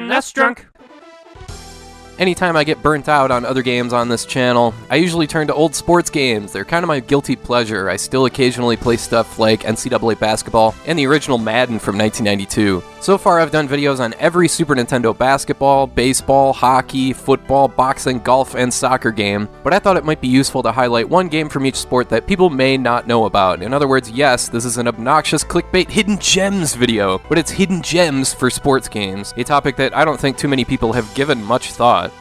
That's drunk. Anytime I get burnt out on other games on this channel, I usually turn to old sports games. They're kind of my guilty pleasure. I still occasionally play stuff like NCAA basketball and the original Madden from 1992. So far I've done videos on every Super Nintendo basketball, baseball, hockey, football, boxing, golf, and soccer game, but I thought it might be useful to highlight one game from each sport that people may not know about. In other words, yes, this is an obnoxious clickbait hidden gems video, but it's hidden gems for sports games, a topic that I don't think too many people have given much thought.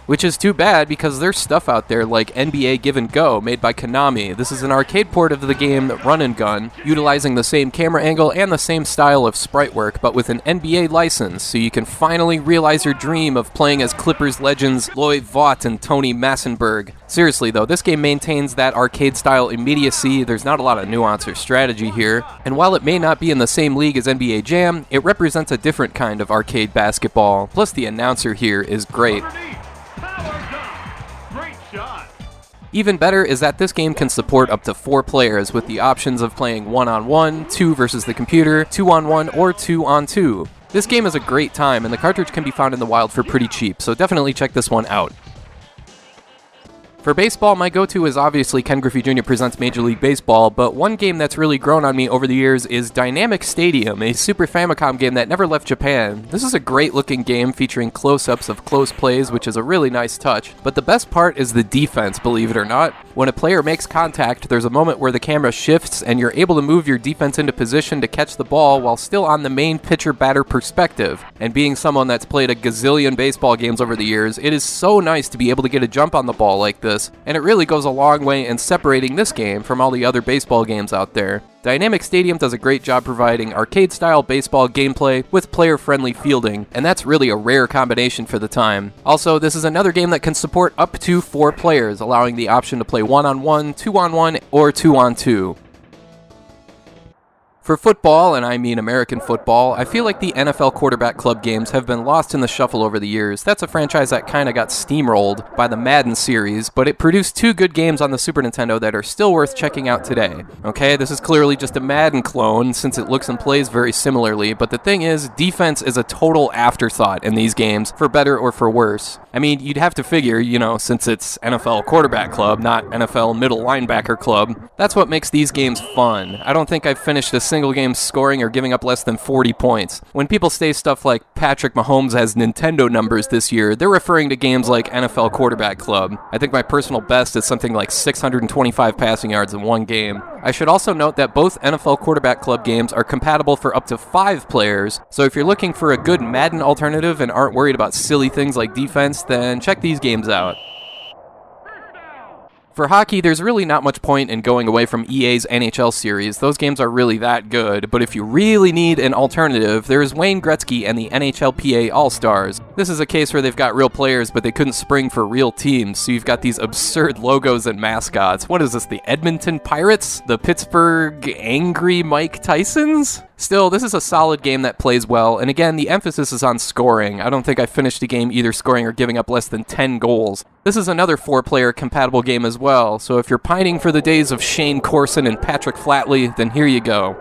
Which is too bad because there's stuff out there like NBA Give and Go made by Konami. This is an arcade port of the game Run and Gun, utilizing the same camera angle and the same style of sprite work, but with an NBA license, so you can finally realize your dream of playing as Clippers legends Lloyd Vaught and Tony Massenberg. Seriously though, this game maintains that arcade-style immediacy. There's not a lot of nuance or strategy here, and while it may not be in the same league as NBA Jam, it represents a different kind of arcade basketball. Plus the announcer here is great. Even better is that this game can support up to 4 players with the options of playing 1-on-1, 2 versus the computer, 2-on-1, or 2-on-2. This game is a great time, and the cartridge can be found in the wild for pretty cheap, so definitely check this one out. For baseball, my go-to is obviously Ken Griffey Jr. Presents Major League Baseball, but one game that's really grown on me over the years is Dynamic Stadium, a Super Famicom game that never left Japan. This is a great-looking game featuring close-ups of close plays, which is a really nice touch, but the best part is the defense, believe it or not. When a player makes contact, there's a moment where the camera shifts and you're able to move your defense into position to catch the ball while still on the main pitcher-batter perspective. And being someone that's played a gazillion baseball games over the years, it is so nice to be able to get a jump on the ball like this, and it really goes a long way in separating this game from all the other baseball games out there. Dynamic Stadium does a great job providing arcade-style baseball gameplay with player-friendly fielding, and that's really a rare combination for the time. Also, this is another game that can support up to 4 players, allowing the option to play 1-on-1, 2-on-1, or 2-on-2. For football, and I mean American football, I feel like the NFL Quarterback Club games have been lost in the shuffle over the years. That's a franchise that kinda got steamrolled by the Madden series, but it produced 2 good games on the Super Nintendo that are still worth checking out today. Okay, this is clearly just a Madden clone since it looks and plays very similarly, but the thing is, defense is a total afterthought in these games, for better or for worse. I mean, you'd have to figure, since it's NFL Quarterback Club, not NFL Middle Linebacker Club, that's what makes these games fun. I don't think I've finished a single game scoring or giving up less than 40 points. When people say stuff like Patrick Mahomes has Nintendo numbers this year, they're referring to games like NFL Quarterback Club. I think my personal best is something like 625 passing yards in one game. I should also note that both NFL Quarterback Club games are compatible for up to 5 players, so if you're looking for a good Madden alternative and aren't worried about silly things like defense, then check these games out. For hockey, there's really not much point in going away from EA's NHL series. Those games are really that good, but if you really need an alternative, there's Wayne Gretzky and the NHLPA All-Stars. This is a case where they've got real players, but they couldn't spring for real teams, so you've got these absurd logos and mascots. What is this, the Edmonton Pirates? The Pittsburgh Angry Mike Tysons? Still, this is a solid game that plays well, and again, the emphasis is on scoring. I don't think I finished a game either scoring or giving up less than 10 goals. This is another 4-player compatible game as well, so if you're pining for the days of Shane Corson and Patrick Flatley, then here you go.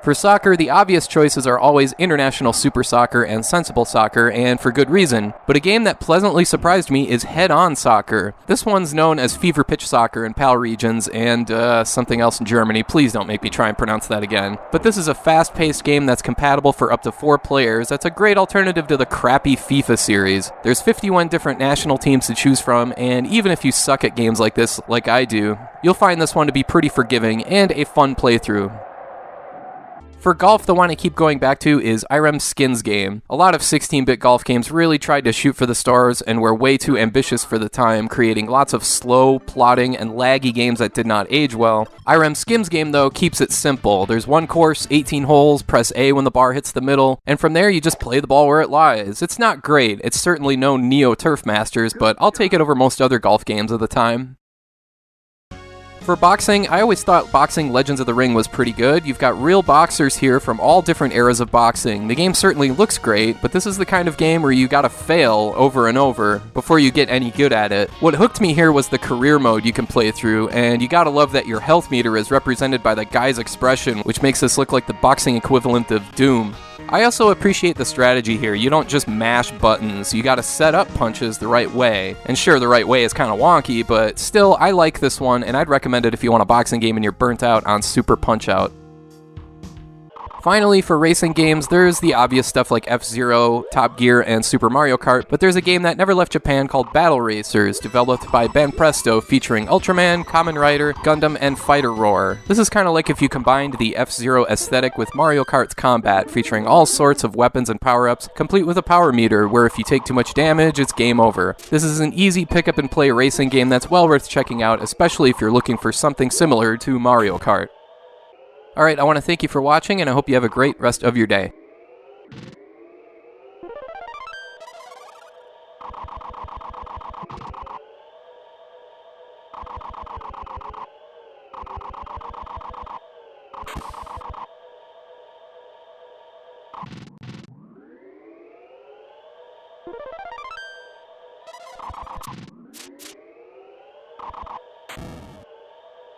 For soccer, the obvious choices are always International Super Soccer and Sensible Soccer, and for good reason, but a game that pleasantly surprised me is Head-On Soccer. This one's known as Fever Pitch Soccer in PAL regions, and something else in Germany. Please don't make me try and pronounce that again. But this is a fast-paced game that's compatible for up to 4 players. That's a great alternative to the crappy FIFA series. There's 51 different national teams to choose from, and even if you suck at games like this, like I do, you'll find this one to be pretty forgiving and a fun playthrough. For golf, the one I keep going back to is Irem Skin's game. A lot of 16-bit golf games really tried to shoot for the stars and were way too ambitious for the time, creating lots of slow, plodding, and laggy games that did not age well. Irem Skin's game, though, keeps it simple. There's one course, 18 holes, press A when the bar hits the middle, and from there you just play the ball where it lies. It's not great. It's certainly no Neo Turf Masters, but I'll take it over most other golf games of the time. For boxing, I always thought Boxing Legends of the Ring was pretty good. You've got real boxers here from all different eras of boxing. The game certainly looks great, but this is the kind of game where you gotta fail over and over before you get any good at it. What hooked me here was the career mode you can play through, and you gotta love that your health meter is represented by the guy's expression, which makes this look like the boxing equivalent of Doom. I also appreciate the strategy here. You don't just mash buttons, you gotta set up punches the right way. And sure, the right way is kinda wonky, but still, I like this one, and I'd recommend it if you want a boxing game and you're burnt out on Super Punch-Out! Finally, for racing games, there's the obvious stuff like F-Zero, Top Gear, and Super Mario Kart, but there's a game that never left Japan called Battle Racers, developed by Banpresto, featuring Ultraman, Kamen Rider, Gundam, and Fighter Roar. This is kinda like if you combined the F-Zero aesthetic with Mario Kart's combat, featuring all sorts of weapons and power-ups, complete with a power meter, where if you take too much damage, it's game over. This is an easy pick-up-and-play racing game that's well worth checking out, especially if you're looking for something similar to Mario Kart. Alright, I want to thank you for watching, and I hope you have a great rest of your day.